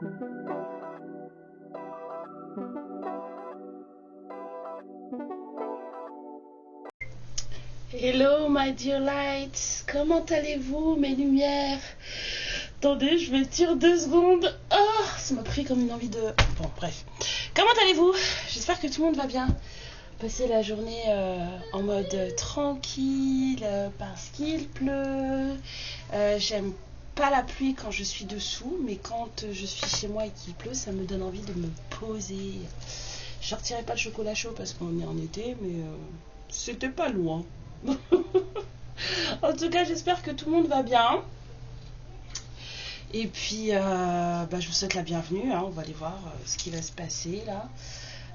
Hello my dear lights, comment allez-vous mes lumières? Attendez, je m'étire 2 secondes. Oh, ça m'a pris comme une envie de... Bon, bref. Comment allez-vous? J'espère que tout le monde va bien. Passer la journée en mode tranquille parce qu'il pleut. J'aime pas la pluie quand je suis dessous, mais quand je suis chez moi et qu'il pleut, ça me donne envie de me poser. Je sortirai pas le chocolat chaud parce qu'on est en été, mais c'était pas loin. En tout cas, j'espère que tout le monde va bien. Et puis, je vous souhaite la bienvenue. On va aller voir ce qui va se passer là,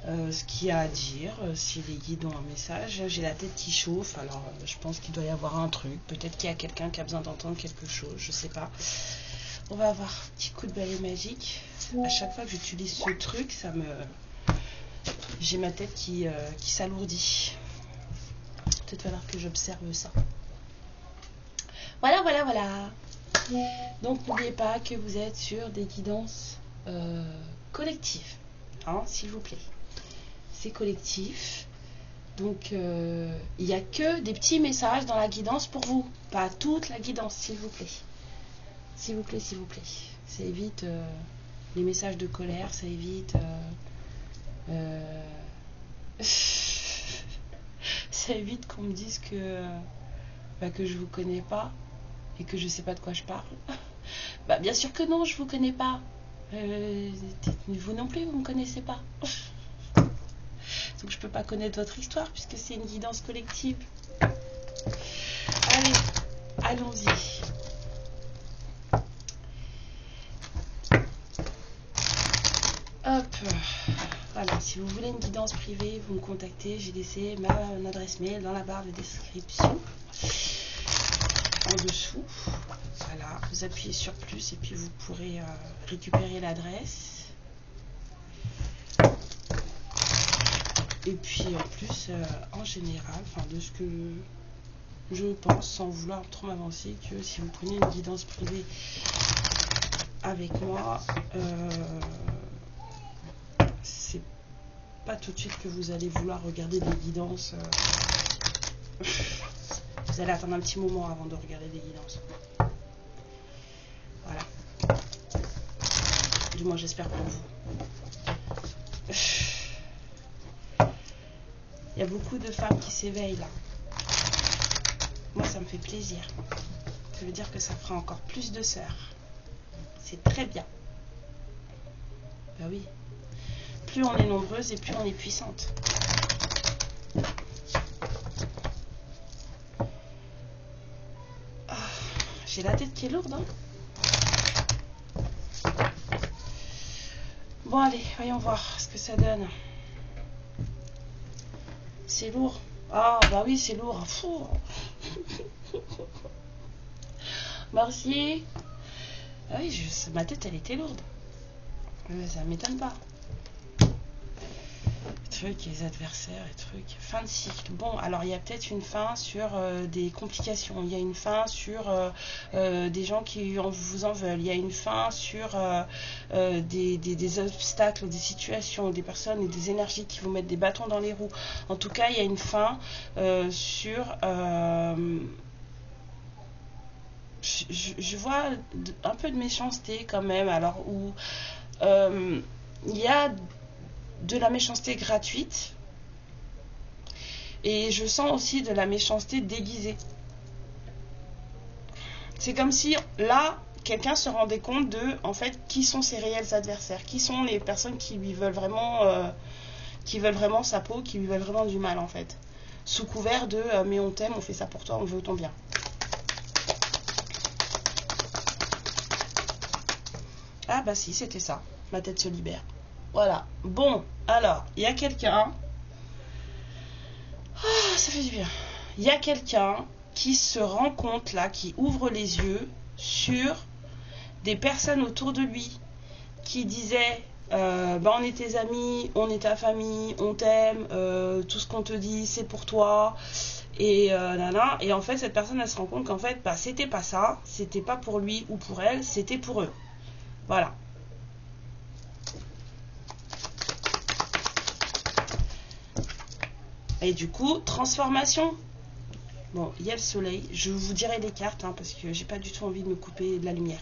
ce qu'il y a à dire, si les guides ont un message. J'ai la tête qui chauffe, alors je pense qu'il doit y avoir un truc. Peut-être qu'il y a quelqu'un qui a besoin d'entendre quelque chose, je sais pas. On va avoir un petit coup de balai magique. À chaque fois que j'utilise ce truc, j'ai ma tête qui s'alourdit. Peut-être falloir que j'observe ça. Voilà. Donc n'oubliez pas que vous êtes sur des guidances collectives, s'il vous plaît. C'est collectif. Donc il n'y a que des petits messages dans la guidance pour vous, pas toute la guidance, s'il vous plaît. S'il vous plaît. Ça évite les messages de colère, ça évite ça évite qu'on me dise que je vous connais pas et que je sais pas de quoi je parle. Bien sûr que non, je vous connais pas. Vous non plus, vous me connaissez pas. Donc je peux pas connaître votre histoire puisque c'est une guidance collective. Allez, allons-y. Hop. Voilà, si vous voulez une guidance privée, vous me contactez. J'ai laissé mon adresse mail dans la barre de description. En dessous. Voilà, vous appuyez sur plus et puis vous pourrez récupérer l'adresse. Et puis en plus, en général, de ce que je pense, sans vouloir trop m'avancer, que si vous prenez une guidance privée avec moi, c'est pas tout de suite que vous allez vouloir regarder des guidances. Vous allez attendre un petit moment avant de regarder des guidances. Voilà. Du moins, j'espère pour vous. Il y a beaucoup de femmes qui s'éveillent là. Moi, ça me fait plaisir. Ça veut dire que ça fera encore plus de sœurs. C'est très bien. Ben oui. Plus on est nombreuses et plus on est puissante. J'ai la tête qui est lourde, Bon, allez, voyons voir ce que ça donne. C'est lourd. Ah, bah oui, c'est lourd. Fou. Merci. Ah oui, ma tête, elle était lourde. Ça m'étonne pas. Les adversaires et trucs. Fin de cycle. Bon, alors il y a peut-être une fin sur des complications. Il y a une fin sur des gens qui vous en veulent. Il y a une fin sur des obstacles, des situations, des personnes et des énergies qui vous mettent des bâtons dans les roues. En tout cas, il y a une fin sur... je vois un peu de méchanceté quand même. Alors où il y a de la méchanceté gratuite et je sens aussi de la méchanceté déguisée. C'est comme si là quelqu'un se rendait compte de en fait qui sont ses réels adversaires, qui sont les personnes qui lui veulent vraiment sa peau, qui lui veulent vraiment du mal en fait, sous couvert de mais on t'aime, on fait ça pour toi, on veut ton bien. Ah bah si, c'était ça, ma tête se libère. Voilà. Bon, alors, il y a quelqu'un... Ah, ça fait du bien. Il y a quelqu'un qui se rend compte, là, qui ouvre les yeux sur des personnes autour de lui qui disaient on est tes amis, on est ta famille, on t'aime, tout ce qu'on te dit, c'est pour toi. Et et en fait, cette personne, elle se rend compte qu'en fait, c'était pas ça, c'était pas pour lui ou pour elle, c'était pour eux. Voilà. Et du coup, transformation. Bon, il y a le soleil. Je vous dirai les cartes, hein, parce que j'ai pas du tout envie de me couper de la lumière.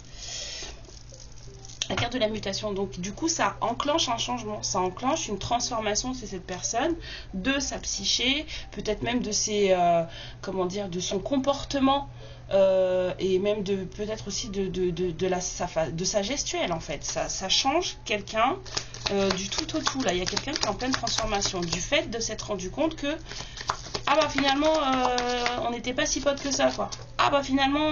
La carte de la mutation, donc du coup ça enclenche un changement, ça enclenche une transformation chez cette personne, de sa psyché, peut-être même de ses, comment dire, de son comportement, et même de peut-être aussi de sa gestuelle en fait. Ça change quelqu'un du tout au tout. Là, il y a quelqu'un qui est en pleine transformation, du fait de s'être rendu compte que ah bah finalement on n'était pas si potes que ça quoi. Ah bah finalement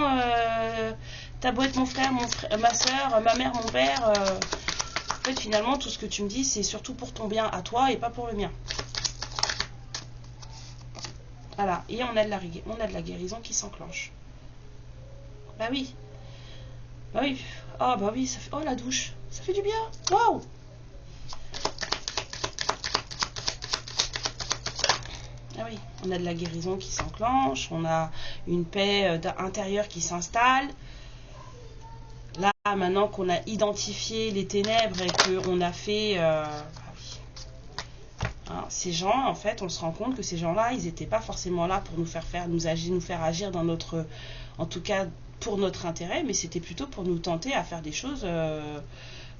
t'as beau être mon frère, ma soeur, ma mère, mon père, en fait finalement tout ce que tu me dis c'est surtout pour ton bien à toi et pas pour le mien. Voilà, et on a de la guérison qui s'enclenche. Bah oui. Bah oui. Oh bah oui, ça fait. Oh la douche. Ça fait du bien. Waouh. Ah oui, on a de la guérison qui s'enclenche, on a une paix intérieure qui s'installe. Là, maintenant qu'on a identifié les ténèbres et qu'on a fait... hein, ces gens, en fait, on se rend compte que ces gens-là, ils n'étaient pas forcément là pour nous faire agir dans notre... En tout cas, pour notre intérêt, mais c'était plutôt pour nous tenter à faire des choses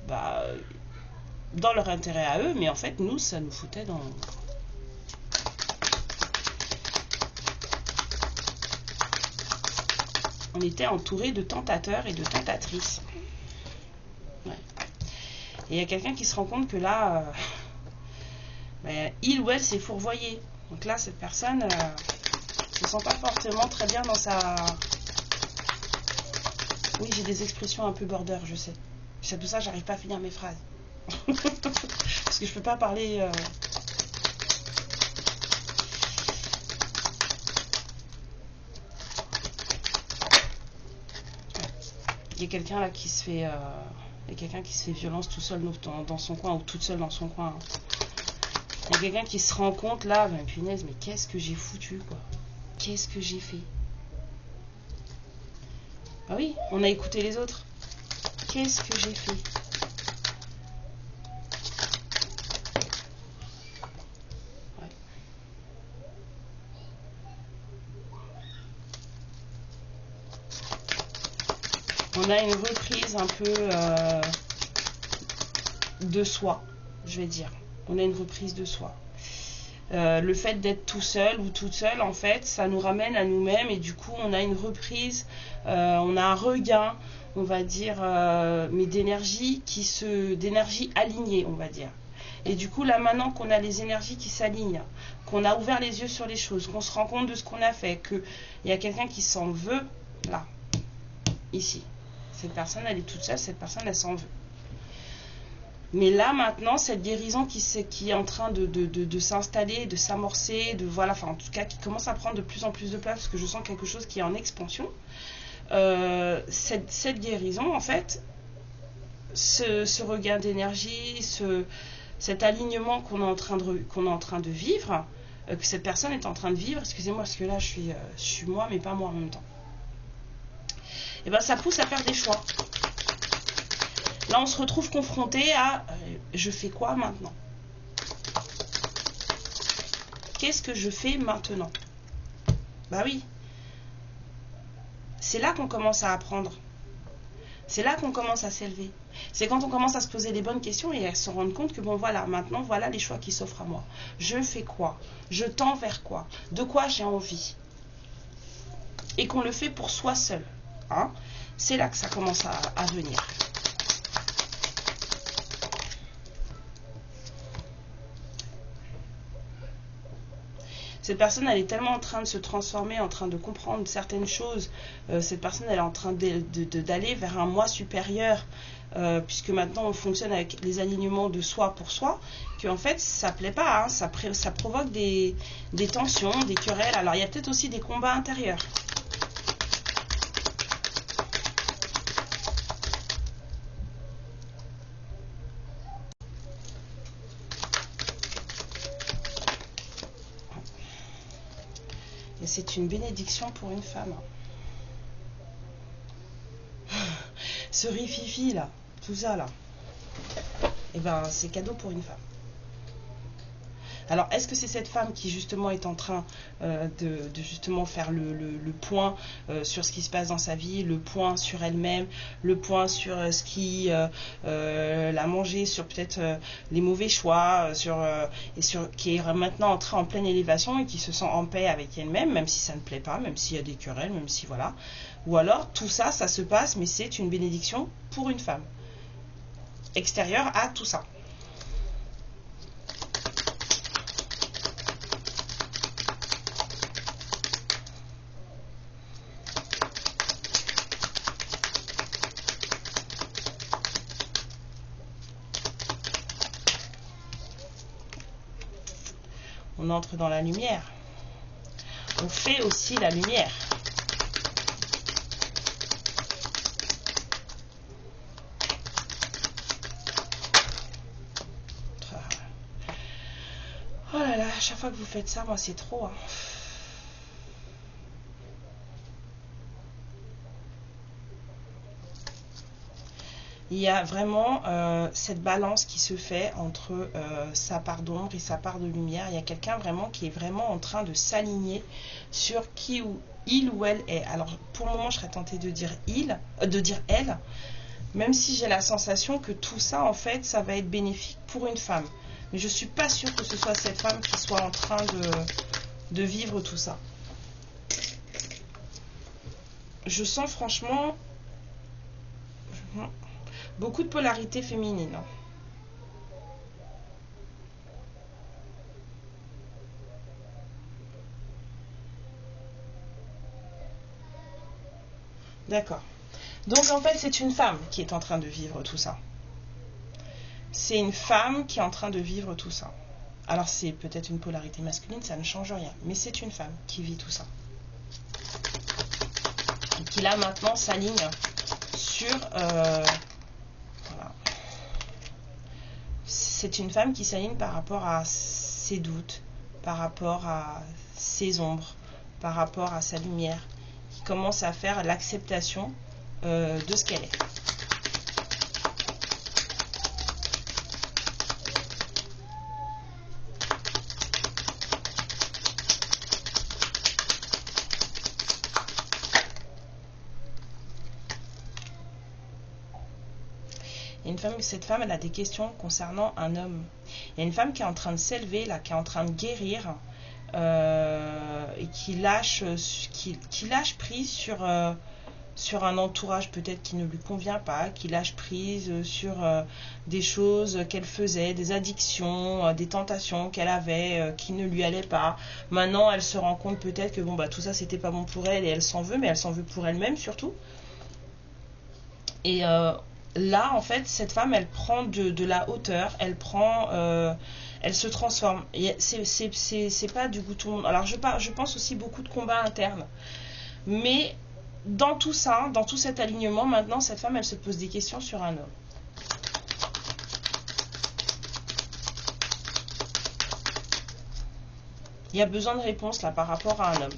dans leur intérêt à eux, mais en fait, nous, ça nous foutait dans... On était entouré de tentateurs et de tentatrices. Ouais. Et il y a quelqu'un qui se rend compte que là, il ou elle s'est fourvoyé. Donc là, cette personne se sent pas forcément très bien dans sa... Oui, j'ai des expressions un peu border, je sais. C'est pour ça que j'arrive pas à finir mes phrases. Parce que je peux pas parler... Il y a quelqu'un là qui se fait... Il y a quelqu'un qui se fait violence tout seul dans son coin ou toute seule dans son coin. Il y a quelqu'un qui se rend compte là, mais punaise, mais qu'est-ce que j'ai foutu quoi? Qu'est-ce que j'ai fait? Ah oui, on a écouté les autres. Qu'est-ce que j'ai fait? Ouais. On a une reprise un peu de soi, je vais dire. On a une reprise de soi. Le fait d'être tout seul ou toute seule, en fait, ça nous ramène à nous-mêmes et du coup, on a une reprise, on a un regain, on va dire, mais d'énergie d'énergie alignée, on va dire. Et du coup, là, maintenant qu'on a les énergies qui s'alignent, qu'on a ouvert les yeux sur les choses, qu'on se rend compte de ce qu'on a fait, qu'il y a quelqu'un qui s'en veut, là, ici. Cette personne, elle est toute seule, cette personne, elle s'en veut. Mais là, maintenant, cette guérison qui est en train de s'installer, de s'amorcer, voilà, enfin, en tout cas, qui commence à prendre de plus en plus de place, parce que je sens quelque chose qui est en expansion. Cette guérison, en fait, ce regain d'énergie, cet alignement qu'on est en train de vivre, que cette personne est en train de vivre, excusez-moi, parce que là, je suis moi, mais pas moi en même temps. Et bien, ça pousse à faire des choix. Là, on se retrouve confronté à je fais quoi maintenant? Qu'est-ce que je fais maintenant? Bah oui. C'est là qu'on commence à apprendre. C'est là qu'on commence à s'élever. C'est quand on commence à se poser les bonnes questions et à se rendre compte que bon voilà, maintenant voilà les choix qui s'offrent à moi. Je fais quoi? Je tends vers quoi? De quoi j'ai envie? Et qu'on le fait pour soi seul. Hein? C'est là que ça commence à venir. Cette personne, elle est tellement en train de se transformer, en train de comprendre certaines choses. Cette personne, elle est en train d'aller vers un moi supérieur, puisque maintenant on fonctionne avec les alignements de soi pour soi, qu'en fait, ça ne plaît pas, hein, ça provoque des tensions, des querelles. Alors, il y a peut-être aussi des combats intérieurs. Et c'est une bénédiction pour une femme. Ce rififi là, tout ça là, et ben c'est cadeau pour une femme. Alors, est-ce que c'est cette femme qui justement est en train de justement faire le point sur ce qui se passe dans sa vie, le point sur elle-même, le point sur ce qui l'a mangé, sur peut-être les mauvais choix, qui est maintenant en pleine élévation et qui se sent en paix avec elle-même, même si ça ne plaît pas, même s'il y a des querelles, même si voilà. Ou alors, tout ça, ça se passe, mais c'est une bénédiction pour une femme, extérieure à tout ça. On entre dans la lumière. On fait aussi la lumière. Oh là là, à chaque fois que vous faites ça, moi c'est trop. Hein. Il y a vraiment cette balance qui se fait entre sa part d'ombre et sa part de lumière. Il y a quelqu'un vraiment qui est vraiment en train de s'aligner sur qui ou il ou elle est. Alors pour le moment, je serais tentée de dire elle, même si j'ai la sensation que tout ça, en fait, ça va être bénéfique pour une femme. Mais je ne suis pas sûre que ce soit cette femme qui soit en train de vivre tout ça. Je sens franchement beaucoup de polarité féminine. D'accord. Donc en fait, c'est une femme qui est en train de vivre tout ça. C'est une femme qui est en train de vivre tout ça. Alors c'est peut-être une polarité masculine, ça ne change rien. Mais c'est une femme qui vit tout ça. Et qui là maintenant s'aligne sur... voilà. C'est une femme qui s'aligne par rapport à ses doutes, par rapport à ses ombres, par rapport à sa lumière, qui commence à faire l'acceptation de ce qu'elle est. Cette femme, elle a des questions concernant un homme. Il y a une femme qui est en train de s'élever, là, qui est en train de guérir, et qui lâche prise sur un entourage peut-être qui ne lui convient pas, qui lâche prise sur des choses qu'elle faisait, des addictions, des tentations qu'elle avait, qui ne lui allaient pas. Maintenant, elle se rend compte peut-être que bon, bah, tout ça, c'était pas bon pour elle et elle s'en veut, mais elle s'en veut pour elle-même surtout. Et là, en fait, cette femme, elle prend de la hauteur, elle se transforme. C'est pas du goût tout le monde. Alors, je pense aussi beaucoup de combats internes. Mais dans tout ça, dans tout cet alignement, maintenant, cette femme, elle se pose des questions sur un homme. Il y a besoin de réponses, là, par rapport à un homme.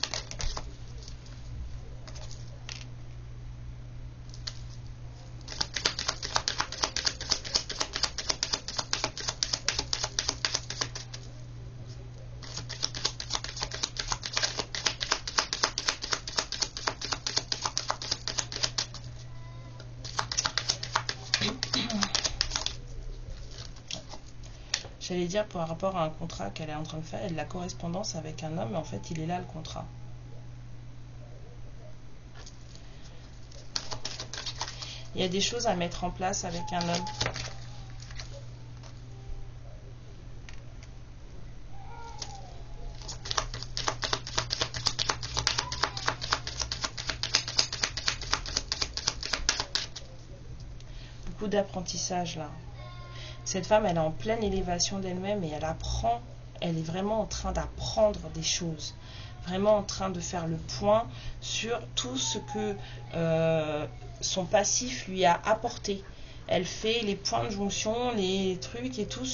J'allais dire par rapport à un contrat qu'elle est en train de faire, elle a de la correspondance avec un homme, mais en fait, il est là le contrat. Il y a des choses à mettre en place avec un homme. Beaucoup d'apprentissage là. Cette femme, elle est en pleine élévation d'elle-même et elle est vraiment en train d'apprendre des choses, vraiment en train de faire le point sur tout ce que son passif lui a apporté. Elle fait les points de jonction, les trucs et tout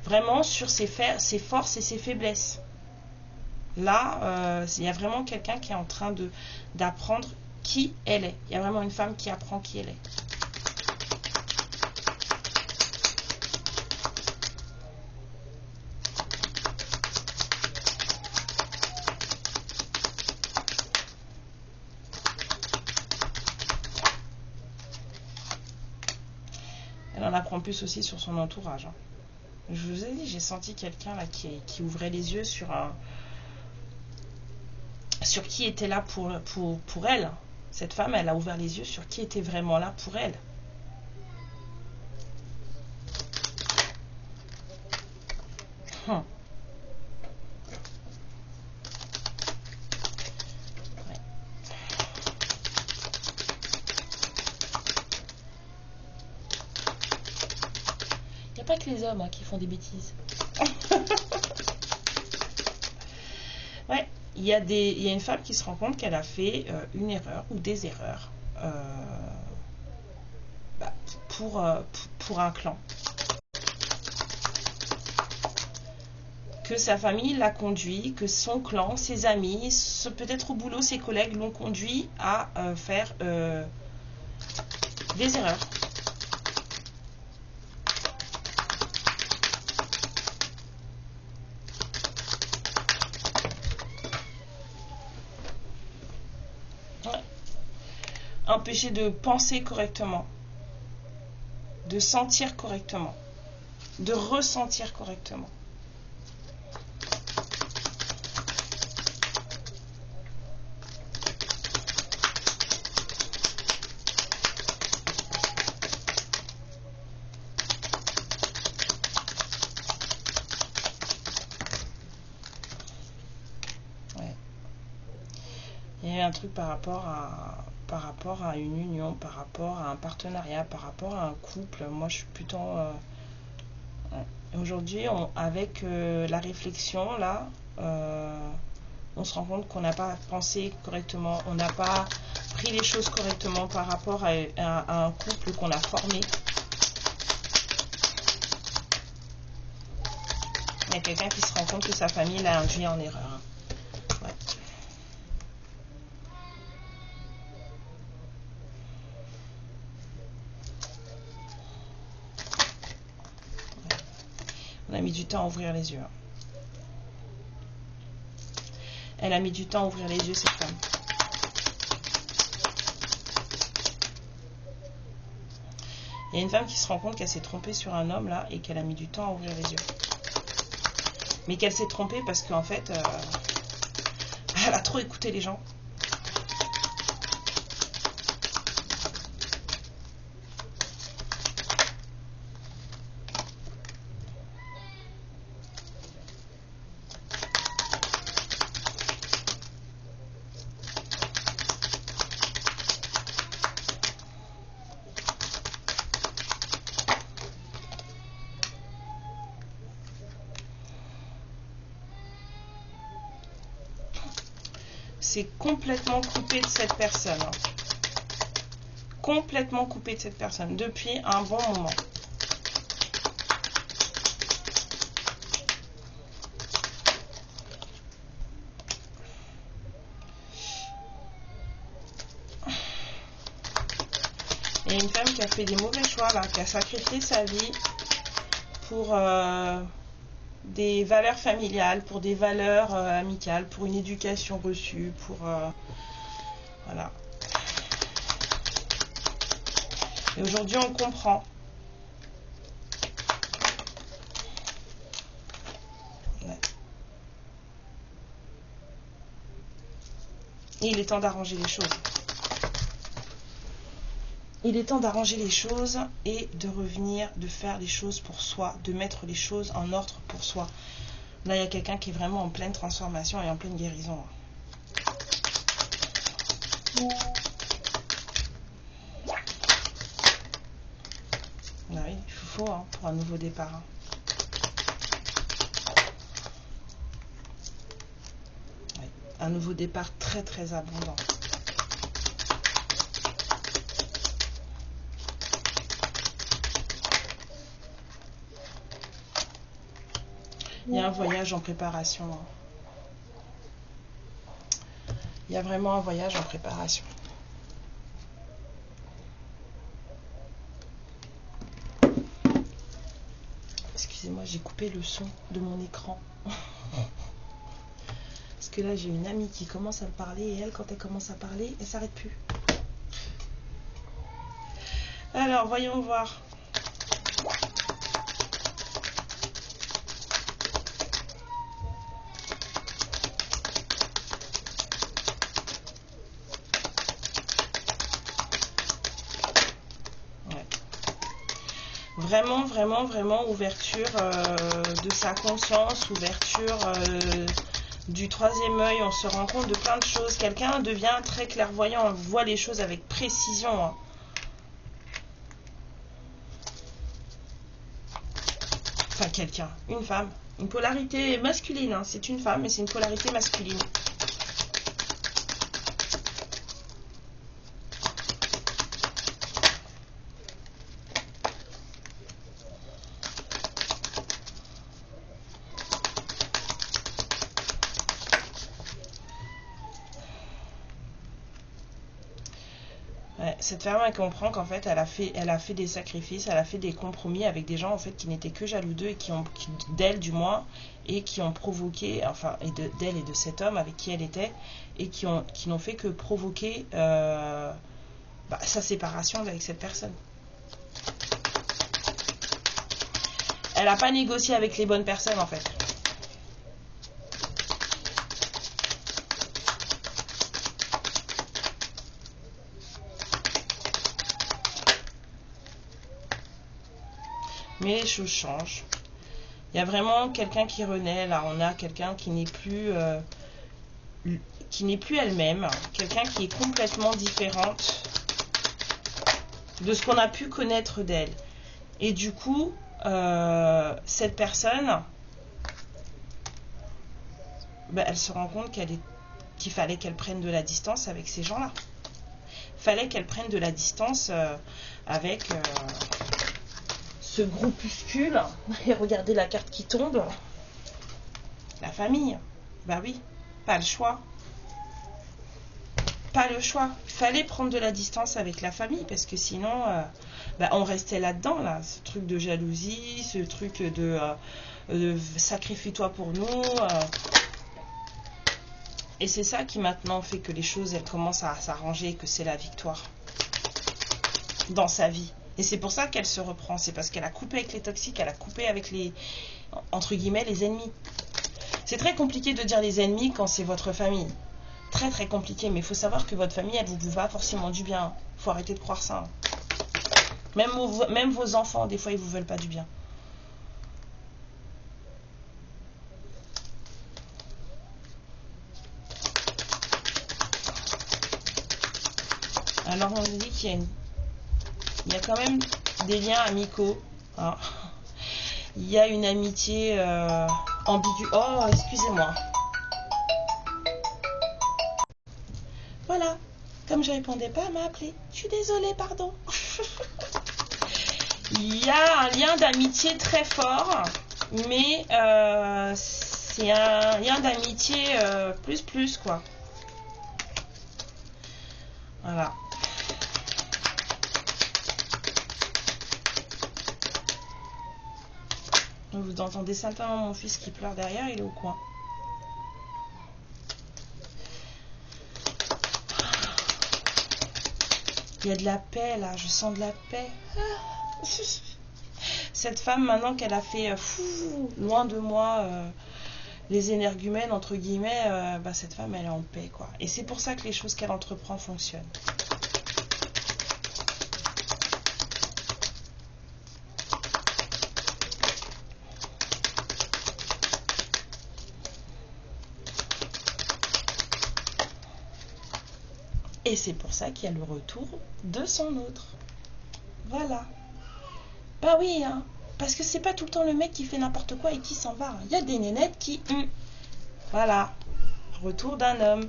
vraiment sur ses forces et ses faiblesses. Là, il y a vraiment quelqu'un qui est en train d'apprendre qui elle est. Il y a vraiment une femme qui apprend qui elle est. en apprend plus aussi sur son entourage. Hein. Je vous ai dit, j'ai senti quelqu'un là qui ouvrait les yeux sur qui était là pour elle. Cette femme, elle a ouvert les yeux sur qui était vraiment là pour elle. Ouais. Il n'y a pas que les hommes hein, qui font des bêtises. Ouais, il y a une femme qui se rend compte qu'elle a fait une erreur ou des erreurs pour un clan. Que sa famille l'a conduit, que son clan, ses amis, peut-être au boulot, ses collègues l'ont conduit à faire des erreurs. Ouais. Empêcher de penser correctement, de sentir correctement, de ressentir correctement. Il y a un truc par rapport à une union, par rapport à un partenariat, par rapport à un couple. Moi, je suis plutôt... Aujourd'hui, avec la réflexion, là, on se rend compte qu'on n'a pas pensé correctement, on n'a pas pris les choses correctement par rapport à un couple qu'on a formé. Il y a quelqu'un qui se rend compte que sa famille l'a induit en erreur. Ouais. On a mis du temps à ouvrir les yeux. Elle a mis du temps à ouvrir les yeux, cette femme. Il y a une femme qui se rend compte qu'elle s'est trompée sur un homme là et qu'elle a mis du temps à ouvrir les yeux. Mais qu'elle s'est trompée parce qu'en fait, elle a trop écouté les gens. C'est complètement coupé de cette personne. Complètement coupé de cette personne depuis un bon moment. Il y a une femme qui a fait des mauvais choix là, qui a sacrifié sa vie pour des valeurs familiales, pour des valeurs amicales, pour une éducation reçue, pour voilà. Et aujourd'hui on comprend. Ouais. Et il est temps d'arranger les choses. Il est temps d'arranger les choses et de revenir, de faire les choses pour soi, de mettre les choses en ordre pour soi. Là, il y a quelqu'un qui est vraiment en pleine transformation et en pleine guérison. Ah oui, il faut hein, pour un nouveau départ. Hein. Ouais, un nouveau départ très très abondant. Il y a un voyage en préparation. Il y a vraiment un voyage en préparation. Excusez-moi, j'ai coupé le son de mon écran. Parce que là, j'ai une amie qui commence à me parler et elle, quand elle commence à parler, elle s'arrête plus. Alors, voyons voir. Vraiment, vraiment, vraiment ouverture de sa conscience, ouverture du troisième œil. On se rend compte de plein de choses. Quelqu'un devient très clairvoyant, on voit les choses avec précision. Hein. Enfin, quelqu'un, une femme. Une polarité masculine, hein. C'est une femme, mais c'est une polarité masculine. Cette femme, elle comprend qu'en fait, elle a fait des sacrifices, elle a fait des compromis avec des gens en fait qui n'étaient que jaloux d'eux et d'elle du moins, et qui ont provoqué, enfin, d'elle et de cet homme avec qui elle était, et qui n'ont fait que provoquer sa séparation avec cette personne. Elle n'a pas négocié avec les bonnes personnes en fait. Mais les choses changent. Il y a vraiment quelqu'un qui renaît. Là, on a quelqu'un qui n'est plus elle-même. Quelqu'un qui est complètement différente de ce qu'on a pu connaître d'elle. Et du coup, cette personne, elle se rend compte qu'il fallait qu'elle prenne de la distance avec ces gens-là. Il fallait qu'elle prenne de la distance avec... ce groupuscule, et regardez la carte qui tombe, la famille, bah oui, pas le choix, pas le choix, il fallait prendre de la distance avec la famille, parce que sinon, on restait là-dedans, là, ce truc de jalousie, ce truc de sacrifie-toi pour nous, et c'est ça qui maintenant fait que les choses, elles commencent à s'arranger, que c'est la victoire dans sa vie. Et c'est pour ça qu'elle se reprend. C'est parce qu'elle a coupé avec les toxiques, elle a coupé avec les, entre guillemets, les ennemis. C'est très compliqué de dire les ennemis quand c'est votre famille. Très très compliqué. Mais il faut savoir que votre famille, elle ne vous veut pas forcément du bien. Il faut arrêter de croire ça. Même vos enfants, des fois, ils ne vous veulent pas du bien. Alors on dit qu'il y a quand même des liens amicaux. Hein. Il y a une amitié ambiguë. Oh, excusez-moi. Voilà. Comme je répondais pas, elle m'a appelé. Je suis désolée, pardon. Il y a un lien d'amitié très fort, mais c'est un lien d'amitié plus, quoi. Voilà. Vous entendez simplement mon fils qui pleure derrière, il est au coin. Il y a de la paix là, je sens de la paix. Cette femme, maintenant qu'elle a fait loin de moi les énergumènes, entre guillemets, cette femme elle est en paix quoi. Et c'est pour ça que les choses qu'elle entreprend fonctionnent. Et c'est pour ça qu'il y a le retour de son autre. Voilà. Bah oui, hein. Parce que c'est pas tout le temps le mec qui fait n'importe quoi et qui s'en va. Il y a des nénettes qui... Voilà. Retour d'un homme.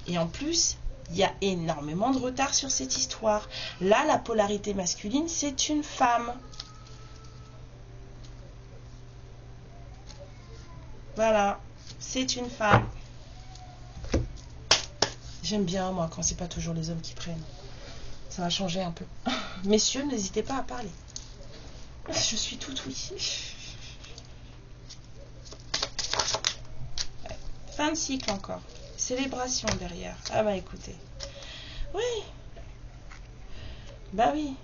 Et en plus, il y a énormément de retard sur cette histoire. Là, la polarité masculine, c'est une femme. Voilà. C'est une femme. J'aime bien, moi, quand c'est pas toujours les hommes qui prennent. Ça va changer un peu. Messieurs, n'hésitez pas à parler. Je suis toute oui. Ouais. Fin de cycle encore. Célébration derrière. Ah bah écoutez. Oui. Bah oui.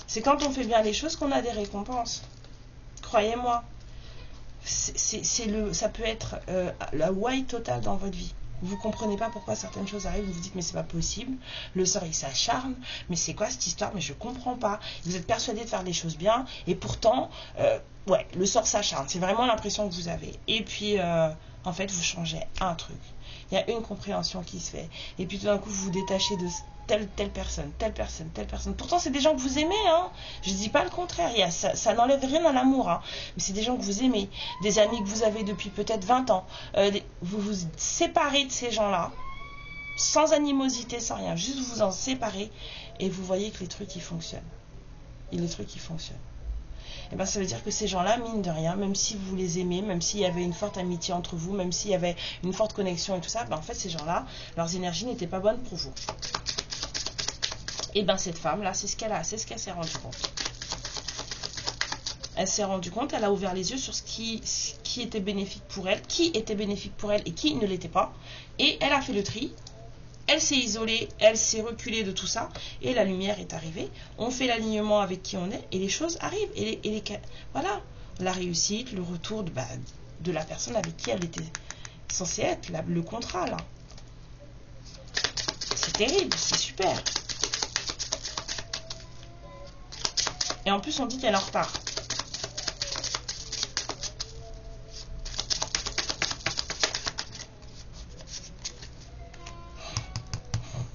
C'est quand on fait bien les choses qu'on a des récompenses. Croyez-moi. Ça peut être la why totale dans votre vie. Vous comprenez pas pourquoi certaines choses arrivent, vous vous dites mais c'est pas possible, le sort il s'acharne, mais c'est quoi cette histoire, mais je comprends pas. Vous êtes persuadé de faire des choses bien, et pourtant, ouais, le sort s'acharne, c'est vraiment l'impression que vous avez. Et puis, en fait, vous changez un truc. Il y a une compréhension qui se fait. Et puis tout d'un coup, vous vous détachez de telle personne, telle personne, telle personne. Pourtant, c'est des gens que vous aimez, hein. Je dis pas le contraire. Ça n'enlève rien à l'amour, hein. Mais c'est des gens que vous aimez. Des amis que vous avez depuis peut-être 20 ans. Vous vous séparez de ces gens-là, sans animosité, sans rien. Juste vous en séparez et vous voyez que les trucs, ils fonctionnent. Et les trucs, ils fonctionnent. Et bien ça veut dire que ces gens-là, mine de rien, même si vous les aimez, même s'il y avait une forte amitié entre vous, même s'il y avait une forte connexion et tout ça, ben en fait ces gens-là, leurs énergies n'étaient pas bonnes pour vous. Et bien cette femme-là, c'est ce qu'elle s'est rendue compte. Elle s'est rendue compte, elle a ouvert les yeux sur ce qui était bénéfique pour elle, qui était bénéfique pour elle et qui ne l'était pas. Et elle a fait le tri. Elle s'est isolée, elle s'est reculée de tout ça, et la lumière est arrivée. On fait l'alignement avec qui on est, et les choses arrivent. Voilà, la réussite, le retour de la personne avec qui elle était censée être, le contrat, là. C'est terrible, c'est super. Et en plus, on dit qu'elle est en retard.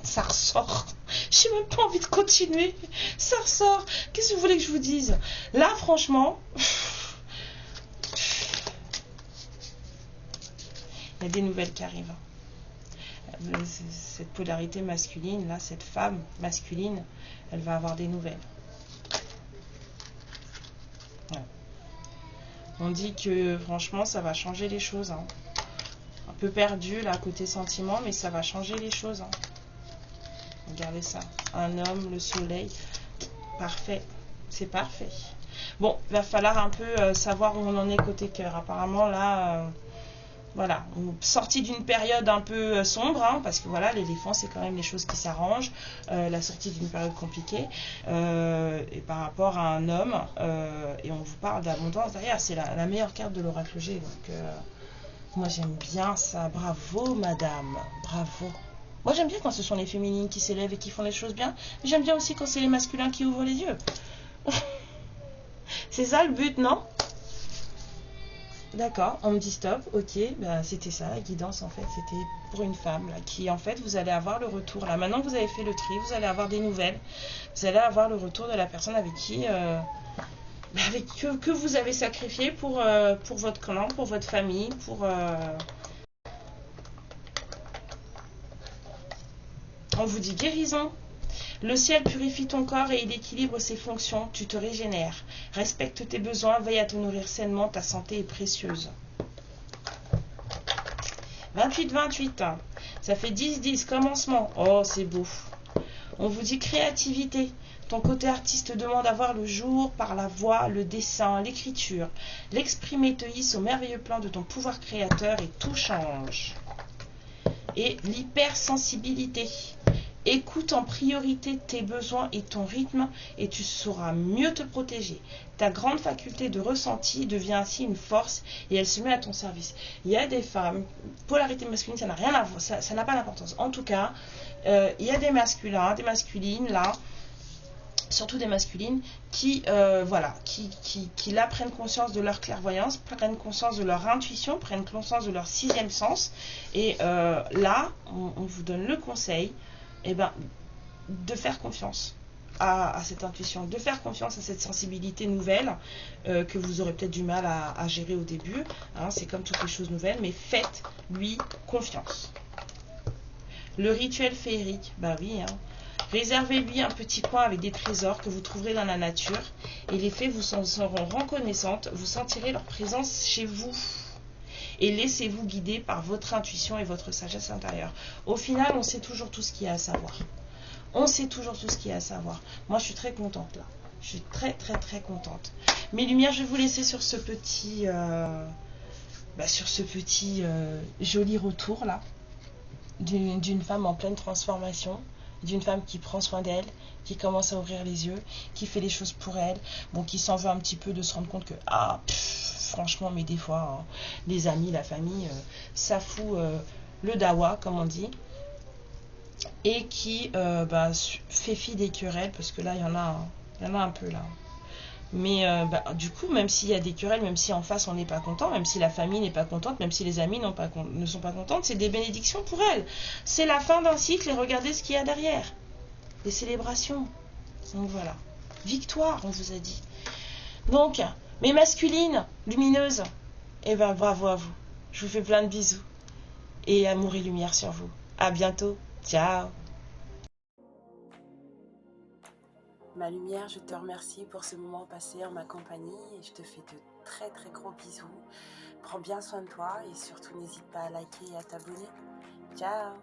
Ça ressort. J'ai même pas envie de continuer. Ça ressort. Qu'est-ce que vous voulez que je vous dise? Là, franchement, il y a des nouvelles qui arrivent. Cette polarité masculine, là, cette femme masculine, elle va avoir des nouvelles. Ouais. On dit que, franchement, ça va changer les choses. Hein. Un peu perdu, là, côté sentiment, mais ça va changer les choses. Hein. Regardez ça. Un homme, le soleil. Parfait. C'est parfait. Bon, il va falloir un peu savoir où on en est côté cœur. Apparemment, là, voilà. Sortie d'une période un peu sombre, hein, parce que voilà, l'éléphant, c'est quand même les choses qui s'arrangent. La sortie d'une période compliquée. Et par rapport à un homme, et on vous parle d'abondance derrière. C'est la meilleure carte de l'oracle G. Donc, moi, j'aime bien ça. Bravo, madame. Bravo. Moi, j'aime bien quand ce sont les féminines qui s'élèvent et qui font les choses bien. Mais j'aime bien aussi quand c'est les masculins qui ouvrent les yeux. C'est ça le but, non? D'accord, on me dit stop, ok, ben, c'était ça, la guidance en fait, c'était pour une femme, là, qui en fait, vous allez avoir le retour, là, maintenant que vous avez fait le tri, vous allez avoir des nouvelles, vous allez avoir le retour de la personne avec qui, que vous avez sacrifié pour votre clan, pour votre famille, on vous dit guérison. Le ciel purifie ton corps et il équilibre ses fonctions. Tu te régénères. Respecte tes besoins, veille à te nourrir sainement. Ta santé est précieuse. 28-28. Ça fait 10-10. Commencement. Oh, c'est beau. On vous dit créativité. Ton côté artiste demande à voir le jour par la voix, le dessin, l'écriture. L'exprimer te hisse au merveilleux plan de ton pouvoir créateur et tout change. Et l'hypersensibilité. Écoute en priorité tes besoins et ton rythme et tu sauras mieux te protéger. Ta grande faculté de ressenti devient ainsi une force et elle se met à ton service. Il y a des femmes, polarité masculine, ça n'a rien à voir, ça n'a pas d'importance. En tout cas, il y a des masculins, des masculines là, surtout des masculines qui, voilà, qui là prennent conscience de leur clairvoyance, prennent conscience de leur intuition, prennent conscience de leur sixième sens. Et là, on vous donne le conseil. Eh ben, de faire confiance à cette intuition, de faire confiance à cette sensibilité nouvelle que vous aurez peut-être du mal à gérer au début. Hein, c'est comme toutes les choses nouvelles, mais faites-lui confiance. Le rituel féerique, bah oui, hein. Réservez-lui un petit coin avec des trésors que vous trouverez dans la nature et les fées vous en seront reconnaissantes, vous sentirez leur présence chez vous. Et laissez-vous guider par votre intuition et votre sagesse intérieure. Au final, on sait toujours tout ce qu'il y a à savoir. On sait toujours tout ce qu'il y a à savoir. Moi, je suis très contente là. Je suis très, très, très contente. Mes lumières, je vais vous laisser sur ce petit, joli retour là. D'une femme en pleine transformation. D'une femme qui prend soin d'elle, qui commence à ouvrir les yeux, qui fait les choses pour elle. Bon, qui s'en veut un petit peu de se rendre compte que, franchement, mais des fois, hein, les amis, la famille, ça fout le dawa, comme on dit, et qui fait fi des querelles, parce que là, il y en a un peu là. Mais du coup, même s'il y a des querelles, même si en face on n'est pas content, même si la famille n'est pas contente, même si les amis ne sont pas contentes, c'est des bénédictions pour elles. C'est la fin d'un cycle et regardez ce qu'il y a derrière. Des célébrations. Donc voilà. Victoire, on vous a dit. Donc, mes masculines, lumineuses, eh ben bravo à vous. Je vous fais plein de bisous. Et amour et lumière sur vous. À bientôt. Ciao. Ma lumière, je te remercie pour ce moment passé en ma compagnie et je te fais de très très gros bisous. Prends bien soin de toi et surtout n'hésite pas à liker et à t'abonner. Ciao.